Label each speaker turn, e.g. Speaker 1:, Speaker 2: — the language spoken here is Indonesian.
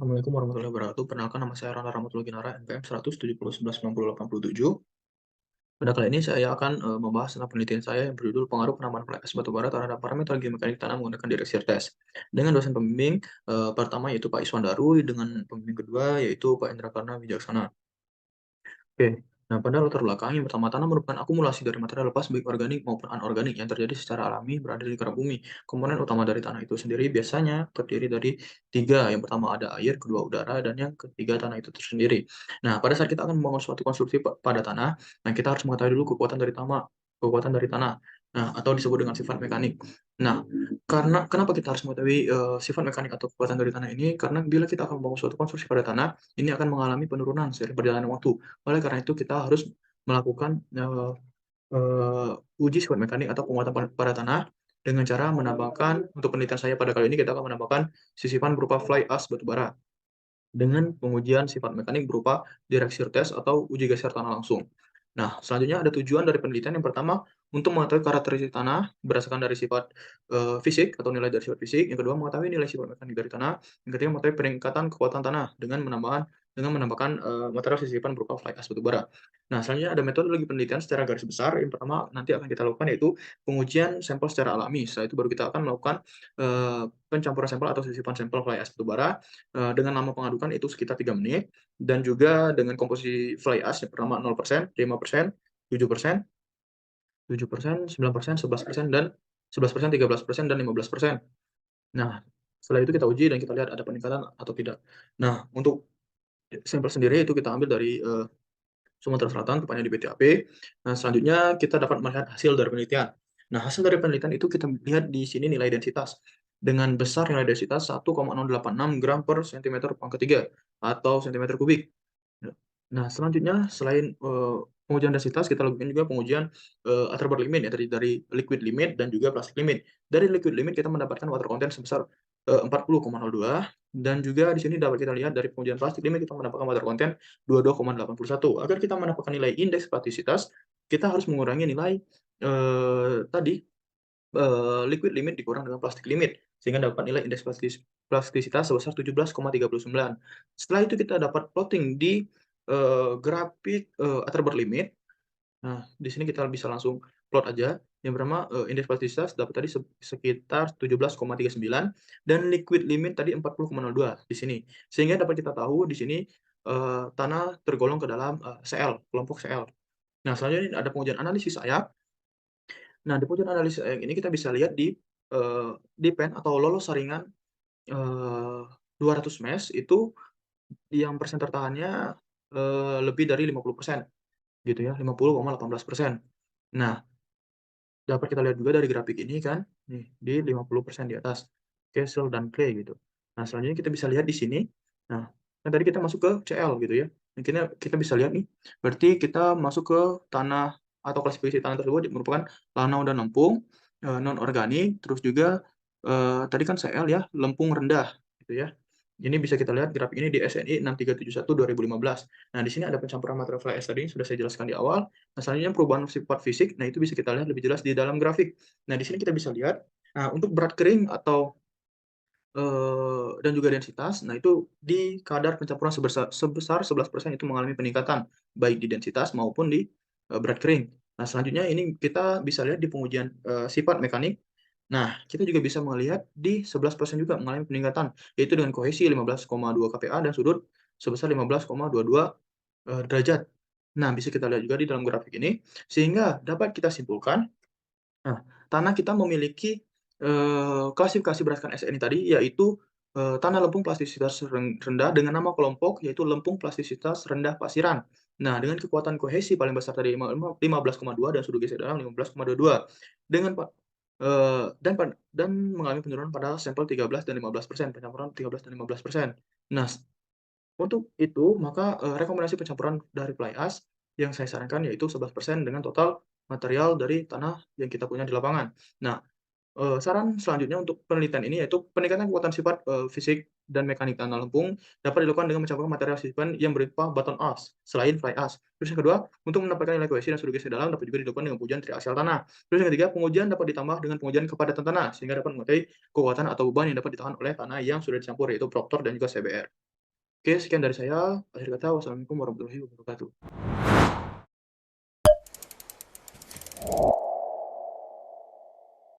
Speaker 1: Assalamualaikum warahmatullahi wabarakatuh. Perkenalkan nama saya Rana Rahmatullah Ginara, NPM 170119087. Pada kali ini saya akan membahas tentang penelitian saya yang berjudul Pengaruh Penambahan Fly Ash Batubara terhadap Parameter Geomekanik Tanah menggunakan Direct Test. Dengan dosen pembimbing pertama yaitu Pak Iswan Darui, dengan pembimbing kedua yaitu Pak Indra Karna Wijaksana. Oke. Nah, pada latar belakang yang pertama, tanah merupakan akumulasi dari material lepas baik organik maupun anorganik yang terjadi secara alami berada di kerak bumi. Komponen utama dari tanah itu sendiri biasanya terdiri dari tiga. Yang pertama ada air, kedua udara, dan yang ketiga tanah itu tersendiri. Nah, pada saat kita akan membangun suatu konstruksi pada tanah, nah kita harus mengetahui dulu kekuatan dari tanah. Nah, atau disebut dengan sifat mekanik. Nah, karena kenapa kita harus mengetahui sifat mekanik atau kekuatan dari tanah ini? Karena bila kita akan membangun suatu konstruksi pada tanah, ini akan mengalami penurunan seiring perjalanan waktu. Oleh karena itu kita harus melakukan, uji sifat mekanik atau penguatan pada tanah dengan cara menambahkan untuk penelitian saya pada kali ini kita akan menambahkan sisipan berupa fly ash batubara dengan pengujian sifat mekanik berupa direct shear test atau uji geser tanah langsung. Nah, selanjutnya ada tujuan dari penelitian. Yang pertama, untuk mengetahui karakteristik tanah berdasarkan dari sifat fisik atau nilai dari sifat fisik. Yang kedua, mengetahui nilai sifat mekanik dari tanah. Yang ketiga, mengetahui peningkatan kekuatan tanah dengan menambahkan material sisipan berupa fly ash batubara. Nah, selanjutnya ada metodologi penelitian secara garis besar. Yang pertama nanti akan kita lakukan yaitu pengujian sampel secara alami. Setelah itu baru kita akan melakukan pencampuran sampel atau sisipan sampel fly ash batubara dengan lama pengadukan itu sekitar 3 menit, dan juga dengan komposisi fly ash yang pertama 0%, 5%, 7%, 7%, 9%, 11%, dan 11%, 13%, dan 15%. Nah, setelah itu kita uji dan kita lihat ada peningkatan atau tidak. Nah, untuk sampel sendiri itu kita ambil dari Sumatera Selatan, tepatnya di BTAP. Nah, selanjutnya kita dapat melihat hasil dari penelitian. Nah, hasil dari penelitian itu kita lihat di sini nilai densitas. Dengan besar nilai densitas 1,086 gram per sentimeter pangkat 3 atau sentimeter kubik. Nah, selanjutnya selain pengujian densitas, kita lakukan juga pengujian Atterberg limit ya, dari liquid limit dan juga plastic limit. Dari liquid limit kita mendapatkan water content sebesar 40,02, dan juga di sini dapat kita lihat dari pengujian plastic limit kita mendapatkan water content 22,81. Agar kita mendapatkan nilai indeks plastisitas, kita harus mengurangi nilai tadi liquid limit dikurang dengan plastic limit, sehingga dapat nilai indeks plastisitas sebesar 17,39. Setelah itu kita dapat plotting di grafik Atterberg limit. Nah, di sini kita bisa langsung plot aja. Yang pertama, indeks plastisitas dapat tadi sekitar 17,39, dan liquid limit tadi 40,02 di sini. Sehingga dapat kita tahu di sini tanah tergolong ke dalam CL, kelompok CL. Nah, selanjutnya ada pengujian analisis ayak. Nah, di pengujian analisis ayak ini kita bisa lihat di pen atau lolos saringan 200 mesh itu yang persen tertahannya lebih dari 50%, gitu ya, 50,18%. Nah, dapat kita lihat juga dari grafik ini kan, nih, di 50% di atas, Castle dan Clay gitu. Nah, selanjutnya kita bisa lihat di sini, nah, kan tadi kita masuk ke CL gitu ya, nah, kita bisa lihat nih, berarti kita masuk ke tanah atau klasifikasi tanah tersebut merupakan lanau dan lempung, non-organik, terus juga, tadi kan CL ya, lempung rendah, gitu ya. Ini bisa kita lihat grafik ini di SNI 6371/2015. Nah, di sini ada pencampuran material fly ash tadi sudah saya jelaskan di awal. Nah, selanjutnya perubahan sifat fisik, nah itu bisa kita lihat lebih jelas di dalam grafik. Nah, di sini kita bisa lihat, nah untuk berat kering atau, dan juga densitas, nah itu di kadar pencampuran sebesar 11% itu mengalami peningkatan, baik di densitas maupun di, berat kering. Nah, selanjutnya ini kita bisa lihat di pengujian, sifat mekanik. Nah, kita juga bisa melihat di 11% juga mengalami peningkatan, yaitu dengan kohesi 15,2 kPa dan sudut sebesar 15,22 derajat. Nah, bisa kita lihat juga di dalam grafik ini, sehingga dapat kita simpulkan, nah, tanah kita memiliki, klasifikasi berdasarkan SNI tadi, yaitu, tanah lempung plastisitas rendah dengan nama kelompok, yaitu lempung plastisitas rendah pasiran. Nah, dengan kekuatan kohesi paling besar tadi 15,2 dan sudut geser dalam 15,22. Dengan pa dan mengalami penurunan pada sampel 13 dan 15%, pencampuran 13 dan 15%. Nah, untuk itu, maka, rekomendasi pencampuran dari fly ash yang saya sarankan yaitu 11% dengan total material dari tanah yang kita punya di lapangan. Nah, saran selanjutnya untuk penelitian ini yaitu peningkatan kekuatan sifat, fisik dan mekanik tanah lempung dapat dilakukan dengan mencampurkan material sisipan yang berupa bottom ash selain fly ash. Terus yang kedua, untuk mendapatkan nilai kohesi dan sudut geser dalam dapat juga dilakukan dengan pengujian triaxial tanah. Terus yang ketiga, pengujian dapat ditambah dengan pengujian kepadatan tanah sehingga dapat mengetahui kekuatan atau beban yang dapat ditahan oleh tanah yang sudah dicampur yaitu Proctor dan juga CBR. Oke, sekian dari saya. Akhir kata, wassalamualaikum warahmatullahi wabarakatuh.